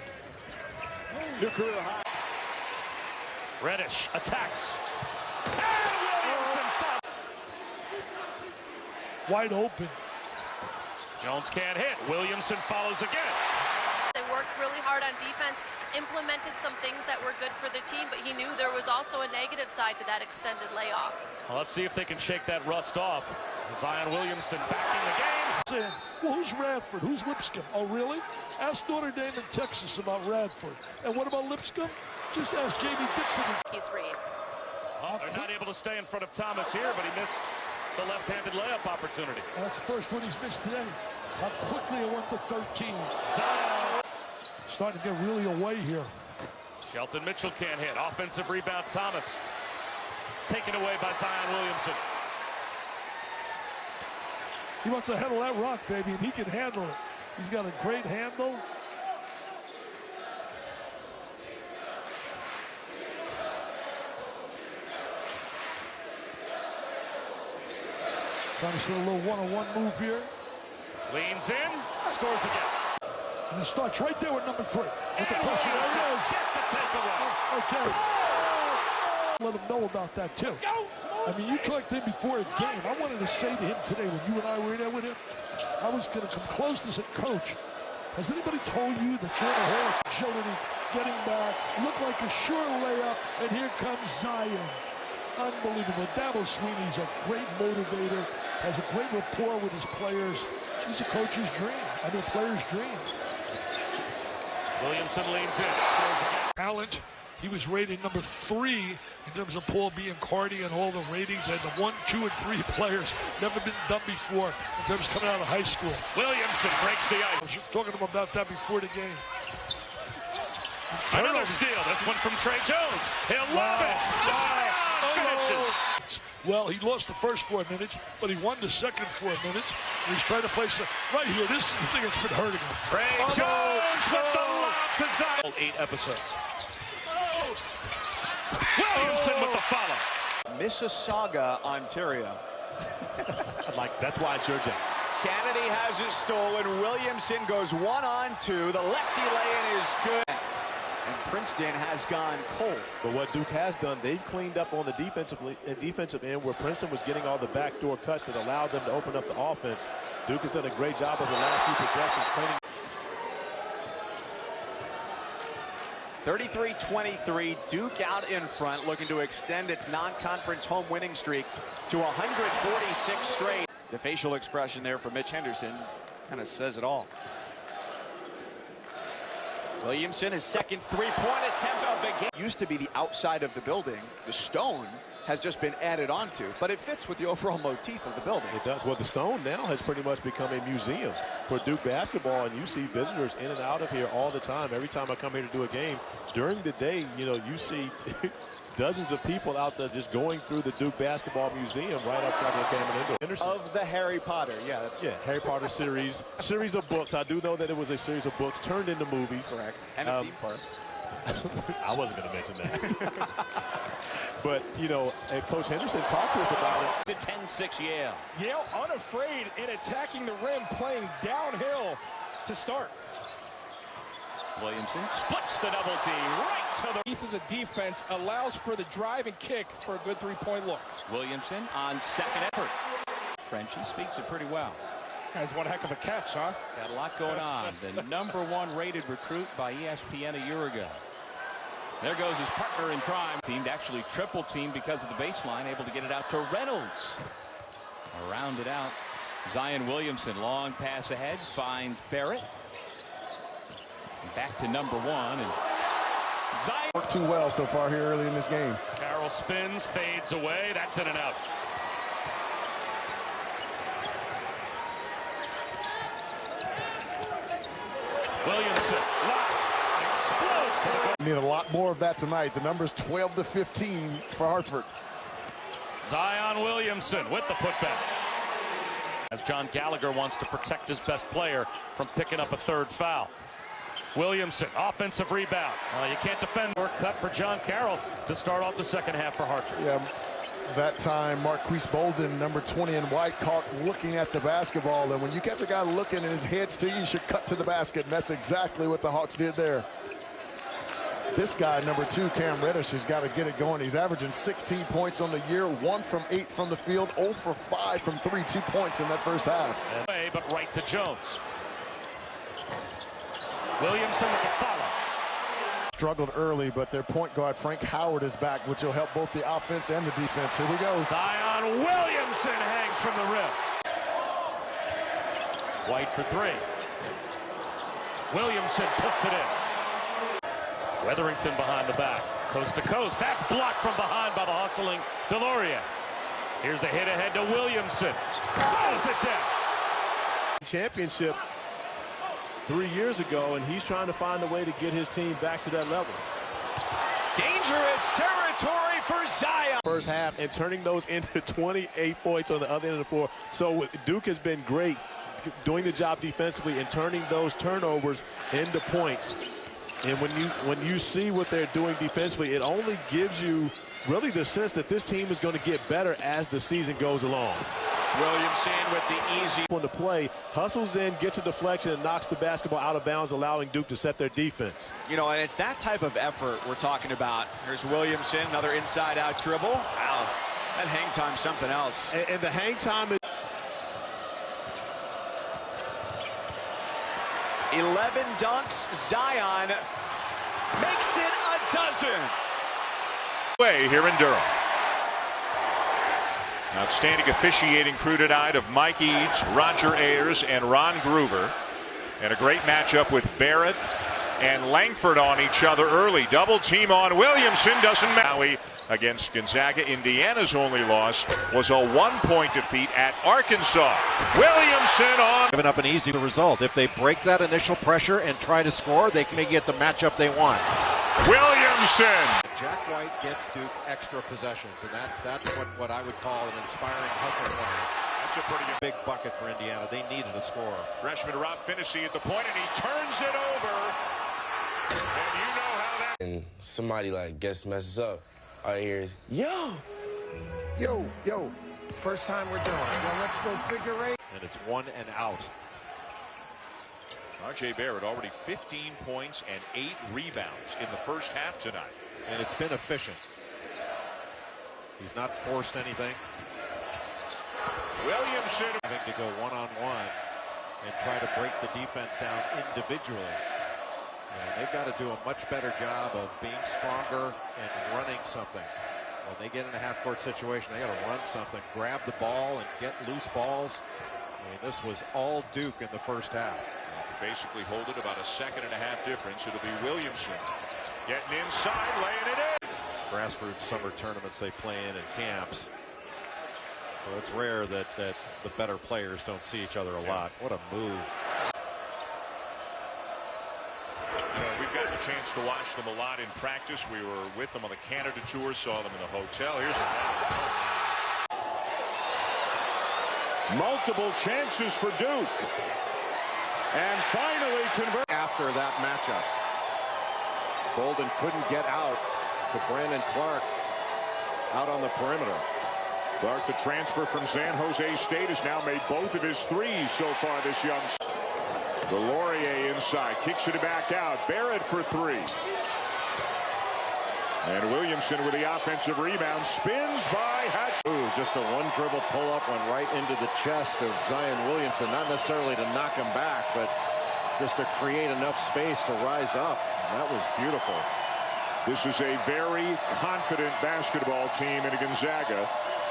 New career high. Reddish attacks. And Williamson. Wide open. Jones can't hit. Williamson follows again. They worked really hard on defense, implemented some things that were good for the team, but he knew there was also a negative side to that extended layoff. Well, let's see if they can shake that rust off. Zion Williamson back in the game. Well, who's Radford? Who's Lipscomb? Oh, really? Ask Notre Dame in Texas about Radford. And what about Lipscomb? Just ask J.D. Dixon. He's Reed. Oh, they're not able to stay in front of Thomas here, but he missed the left-handed layup opportunity. That's the first one he's missed today. How quickly it went to 13. Zion. Starting to get really away here. Shelton Mitchell can't hit. Offensive rebound, Thomas. Taken away by Zion Williamson. He wants to handle that rock, baby, and he can handle it. He's got a great handle. Trying to set a little one-on-one move here. Leans in, scores again. And it starts right there with number 3. With the pressure. There it is. Gets the takeaway. Okay. Let him know about that, too. I mean, you talked to him before a game. I wanted to say to him today, when you and I were in there with him, I was going to come close to say, Coach, has anybody told you that you're in a hole of agility, getting back, look like a sure layup, and here comes Zion. Unbelievable. Dabo Sweeney's a great motivator, has a great rapport with his players. He's a coach's dream. I mean, a player's dream. Williamson leans in. Talent. He was rated number 3 in terms of Paul Biancardi and all the ratings. And the 1, 2, and 3 players never been done before in terms of coming out of high school. Williamson breaks the ice. I was talking to him about that before the game. Another steal. This one from Trey Jones. He'll love it. Zion finishes. Well, he lost the first 4 minutes, but he won the second 4 minutes. And he's trying to place it right here. This is the thing that's been hurting him. Trey Jones with the lob to Zion. 8 episodes. Williamson with the follow. Mississauga, Ontario. That's why it's your job. Kennedy has it stolen. Williamson goes 1-on-2. The lefty lay-in is good. And Princeton has gone cold. But what Duke has done, they've cleaned up on the defensive end where Princeton was getting all the backdoor cuts that allowed them to open up the offense. Duke has done a great job of the last few possessions cleaning. 33-23, Duke out in front, looking to extend its non-conference home winning streak to 146 straight. The facial expression there for Mitch Henderson kind of says it all. Williamson, his second three-point attempt of the game. Used to be the outside of the building. The stone has just been added onto, but it fits with the overall motif of the building. It does. Well, the stone now has pretty much become a museum for Duke basketball, and you see visitors in and out of here all the time. Every time I come here to do a game, during the day, you know, you see dozens of people outside just going through the Duke Basketball Museum right outside the Cameron Indoor. Of the Harry Potter, yeah, Harry Potter series of books. I do know that it was a series of books turned into movies. Correct. And a theme park. I wasn't going to mention that. But, you know, Coach Henderson talked to us about it. To 10-6 Yale. Yale unafraid in attacking the rim, playing downhill to start. Williamson splits the double team right to the teeth of the defense, allows for the drive and kick for a good three-point look. Williamson on second effort. Frenchie speaks it pretty well. Has one heck of a catch, huh? Got a lot going on. The #1 rated recruit by ESPN a year ago. There goes his partner in crime. Teamed actually triple teamed because of the baseline, able to get it out to Reynolds. Around it out. Zion Williamson, long pass ahead, finds Barrett. Back to #1, and Zion worked too well so far here early in this game. Carroll spins, fades away. That's in and out. Williamson explodes to the Need a lot more of that tonight. The number's 12-15 for Hartford. Zion Williamson with the putback. As John Gallagher wants to protect his best player from picking up a third foul. Williamson, offensive rebound. You can't defend. More cut for John Carroll to start off the second half for Hartford. Yeah, that time Marquise Bolden, number 20 in white, caught looking at the basketball. And when you catch a guy looking and his head's to you should cut to the basket. And that's exactly what the Hawks did there. This guy, number 2, Cam Reddish, has got to get it going. He's averaging 16 points on the year, 1 from 8 from the field, 0 for 5 from 3, 2 points in that first half. But right to Jones. Williamson with the follow. Struggled early, but their point guard, Frank Howard, is back, which will help both the offense and the defense. Here we go. Zion Williamson hangs from the rim. White for 3. Williamson puts it in. Weatherington behind the back. Coast to coast. That's blocked from behind by the hustling Deloria. Here's the hit ahead to Williamson. Throws it down. Championship 3 years ago, and he's trying to find a way to get his team back to that level. Dangerous territory for Zion. First half and turning those into 28 points on the other end of the floor. So Duke has been great doing the job defensively and turning those turnovers into points. And when you see what they're doing defensively, it only gives you really the sense that this team is going to get better as the season goes along. Williamson with the easy. On the play, hustles in, gets a deflection, and knocks the basketball out of bounds, allowing Duke to set their defense. You know, and it's that type of effort we're talking about. Here's Williamson, another inside-out dribble. Wow, that hang time's something else. And the hang time is 11 dunks. Zion makes it a dozen. Way here in Durham. Outstanding officiating crew tonight of Mike Eads, Roger Ayers, and Ron Groover. And a great matchup with Barrett and Langford on each other early. Double team on Williamson, doesn't matter. Against Gonzaga, Indiana's only loss was a 1-point defeat at Arkansas. Williamson on. Giving up an easy result. If they break that initial pressure and try to score, they can get the matchup they want. Williamson. Jack White gets Duke extra possessions, and that's what I would call an inspiring hustle play. That's a pretty big bucket for Indiana. They needed a score. Freshman Rob Finney at the point, and he turns it over. And you know how that. And somebody like guess messes up. I hear, yo, first time we're doing it. Well, let's go figure eight. And it's 1 and out. R.J. Barrett already 15 points and 8 rebounds in the first half tonight. And it's been efficient. He's not forced anything. Williamson having to go one-on-one and try to break the defense down individually. And they've got to do a much better job of being stronger and running something. When they get in a half-court situation, they got to run something, grab the ball and get loose balls. I mean, this was all Duke in the first half. Basically hold it about a second and a half difference. It'll be Williamson getting inside, laying it in. Grassroots summer tournaments they play in camps. So it's rare that the better players don't see each other a lot. What a move. We've gotten a chance to watch them a lot in practice. We were with them on the Canada tour, saw them in the hotel. Here's a multiple chances for Duke. And finally convert. After that matchup, Bolden couldn't get out to Brandon Clark out on the perimeter. Clark, the transfer from San Jose State, has now made both of his threes so far this young. Laurier inside, kicks it back out. Barrett for 3. And Williamson with the offensive rebound, spins by Hatch. Ooh, just a one-dribble pull-up went right into the chest of Zion Williamson. Not necessarily to knock him back, but just to create enough space to rise up. And that was beautiful. This is a very confident basketball team in Gonzaga.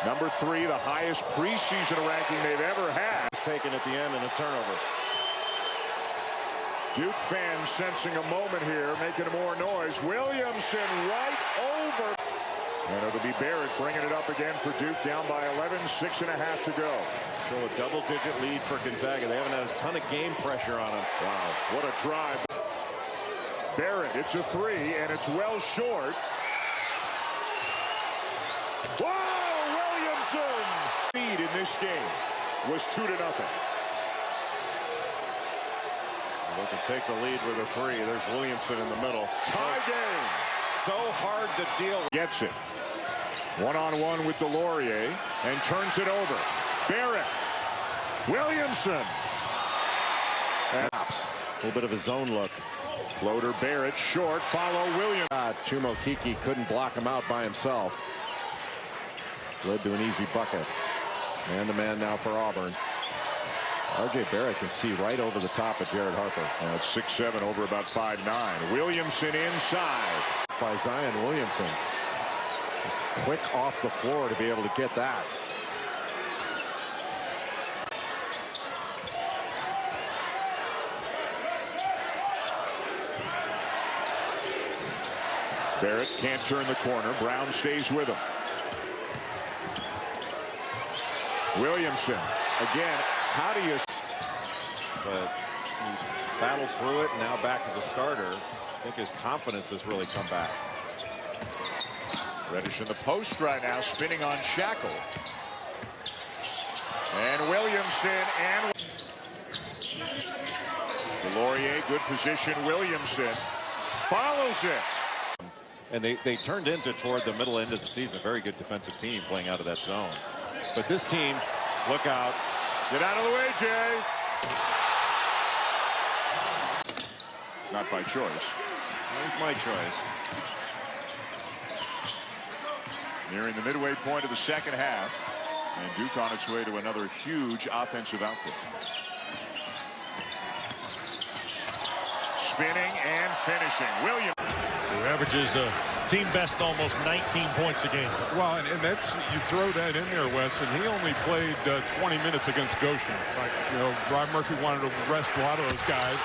Number 3, the highest preseason ranking they've ever had. It's taken at the end and a turnover. Duke fans sensing a moment here, making more noise. Williamson right over. And it'll be Barrett bringing it up again for Duke, down by 11, 6.5 to go. Still a double-digit lead for Gonzaga. They haven't had a ton of game pressure on them. Wow, what a drive. Barrett, it's a 3, and it's well short. Whoa, Williamson! Lead in this game was 2-0. They can take the lead with a 3. There's Williamson in the middle. Tie game. So hard to deal with. Gets it. One-on-one with Laurier and turns it over. Barrett. Williamson. A little bit of a zone look. Floater Barrett short. Follow Williams. Chumo Kiki couldn't block him out by himself. Led to an easy bucket. Man-to-man now for Auburn. R.J. Barrett can see right over the top of Jared Harper. Now it's 6'7", over about 5'9". Williamson inside. By Zion Williamson. Just quick off the floor to be able to get that. Barrett can't turn the corner. Brown stays with him. Williamson again. How do you? But he battled through it, and now back as a starter. I think his confidence has really come back. Reddish in the post right now, spinning on Shackle. And Williamson and Laurier, good position. Williamson follows it. And they turned into toward the middle end of the season a very good defensive team playing out of that zone. But this team Look out. Get out of the way, Jay. Not by choice. That was my choice. Nearing the midway point of the second half. And Duke on its way to another huge offensive output. Spinning and finishing. Williams. Who averages a team best almost 19 points a game. Well, and that's, you throw that in there, Wes, and he only played 20 minutes against Goshen. You know, Rob Murphy wanted to rest a lot of those guys.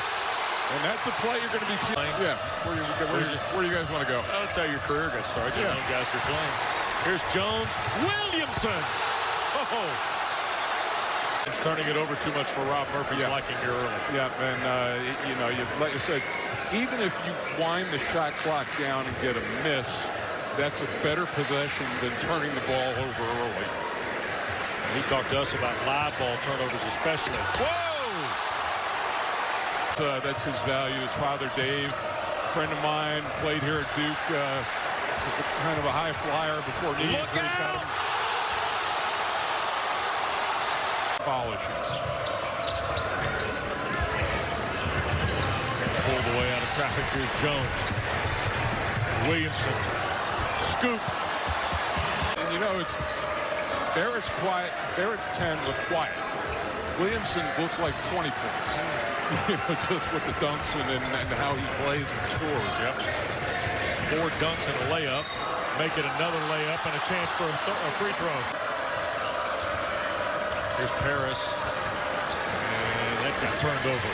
And that's the play you're going to be seeing. Yeah. Where do you guys want to go? Well, that's how your career got started. You know, guys are playing. Here's Jones. Williamson. Oh. It's turning it over too much for Rob Murphy's liking here early. Yeah, and, you know, like I said, even if you wind the shot clock down and get a miss, that's a better possession than turning the ball over early. And he talked to us about live ball turnovers especially. Whoa! That's his value. His father, Dave, a friend of mine, played here at Duke. Was kind of a high flyer before knee injury. Foul issues. Pulled away out of traffic. Here's Jones. Williamson. Scoop. And you know, Barrett's quiet. Barrett's 10 look quiet. Williamson's looks like 20 points. You know, just with the dunks and how he plays and scores. Yep. 4 dunks and a layup. Make it another layup and a chance for a free throw. Here's Paris. And that got turned over.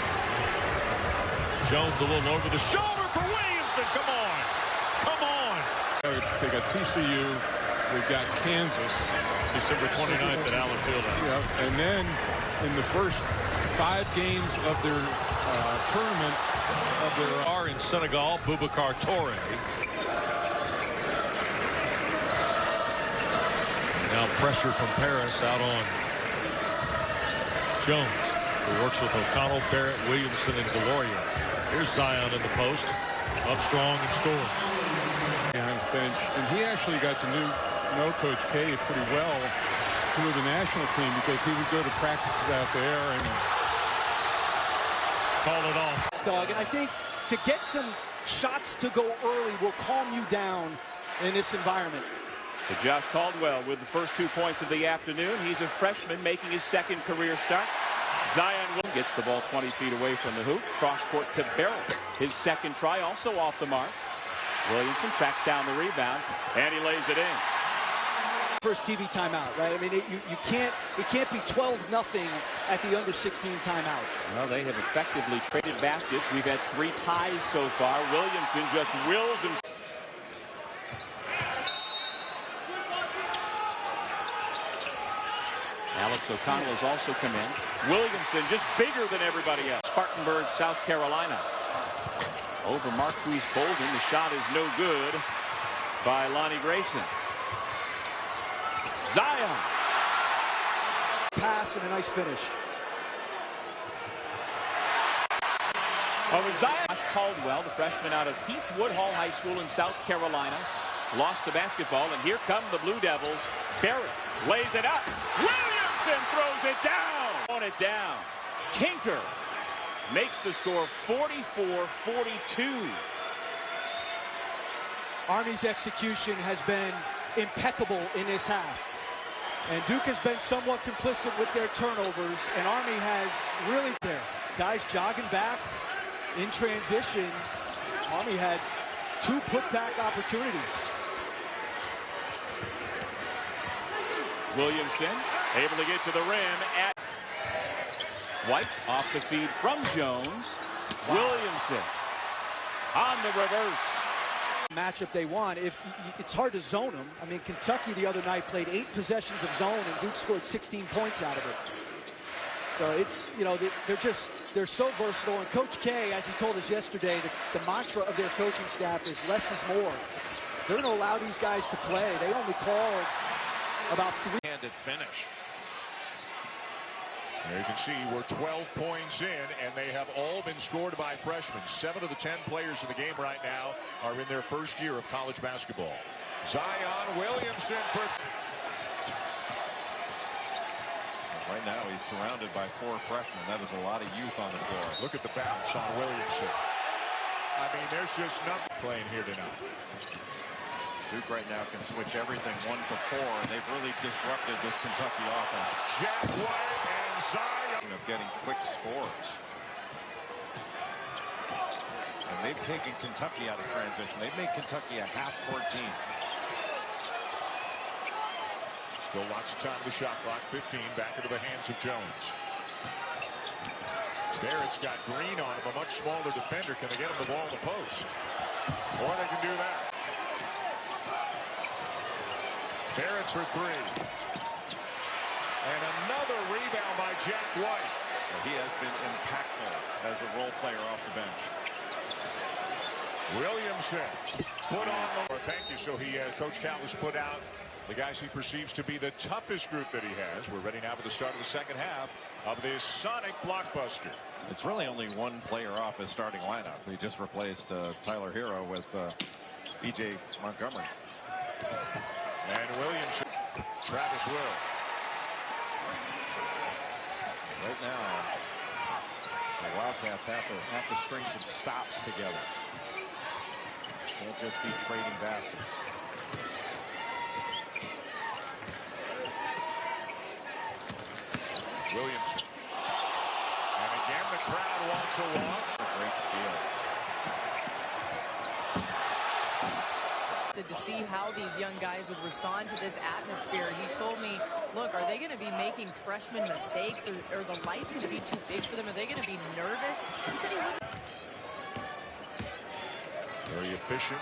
Jones a little over the shoulder for Williamson. Come on. Come on. They got TCU. They've got Kansas. December 29th at Allen Fieldhouse. Yeah, and then in the first 5 games of their tournament, are in Senegal, Boubacar Touré. Now pressure from Paris out on Jones, who works with O'Connell, Barrett, Williamson, and Deloria. Here's Zion in the post, up strong and scores. Behind the bench, and he actually got to know Coach K pretty well through the national team because he would go to practices out there and call it off. Doug, and I think to get some shots to go early will calm you down in this environment. So Josh Caldwell with the first 2 points of the afternoon. He's a freshman making his second career start. Zion gets the ball 20 feet away from the hoop. Cross court to Barrett. His second try also off the mark. Williamson tracks down the rebound and he lays it in. First TV timeout, right? I mean, it can't be 12-0 at the under-16 timeout. Well, they have effectively traded baskets. We've had 3 ties so far. Williamson just wills him. Alex O'Connell has also come in. Williamson just bigger than everybody else. Spartanburg, South Carolina. Over Marquise Bolden. The shot is no good by Lonnie Grayson. Zion. Pass and a nice finish. Over Zion. Josh Caldwell, the freshman out of Heath Woodhall High School in South Carolina, lost the basketball, and here come the Blue Devils. Barrett lays it up. Williamson throws it down. On it down. Kinker makes the score 44-42. Army's execution has been impeccable in this half. And Duke has been somewhat complicit with their turnovers, and Army has really there. Guys jogging back in transition. Army had 2 putback opportunities. Williamson able to get to the rim at White off the feed from Jones. Wow. Williamson on the reverse. Matchup they want. It's hard to zone them. I mean, Kentucky the other night played 8 possessions of zone and Duke scored 16 points out of it. So it's, you know, they're so versatile. And Coach K, as he told us yesterday, the mantra of their coaching staff is less is more. They're going to allow these guys to play. They only called about 3-handed finish. There you can see we're 12 points in, and they have all been scored by freshmen. 7 of the 10 players in the game right now are in their first year of college basketball. Zion Williamson for Right now he's surrounded by 4 freshmen. That is a lot of youth on the floor. Look at the bounce on Williamson. I mean, there's just nothing playing here tonight. Duke right now can switch everything 1 to 4. They've really disrupted this Kentucky offense. Jack White and Zion of getting quick scores. And they've taken Kentucky out of transition. They've made Kentucky a half-court team. Still lots of time to the shot clock. 15 back into the hands of Jones. Barrett's got Green on him, a much smaller defender. Can they get him the ball in the post? Or they can do that. Barrett for 3. And another rebound by Jack White. He has been impactful as a role player off the bench. Williamson, foot on the... Thank you. So Coach Cal has put out the guys he perceives to be the toughest group that he has. We're ready now for the start of the second half of this Sonic blockbuster. It's really only one player off his starting lineup. He just replaced Tyler Hero with E.J. Montgomery. And Williamson, Travis Will. Right now, the Wildcats have to string some stops together. Can't just be trading baskets. Williamson. And again, the crowd wants a walk. Great steal. To see how these young guys would respond to this atmosphere. He told me, look, are they going to be making freshman mistakes, or are the lights going to be too big for them? Are they going to be nervous? He said he wasn't. Very efficient.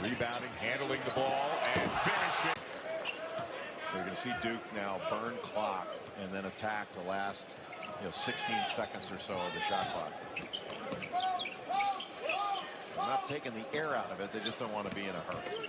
Rebounding, handling the ball, and finishing. So you're going to see Duke now burn clock and then attack the last 16 seconds or so of the shot clock. They're not taking the air out of it. They just don't want to be in a hurry.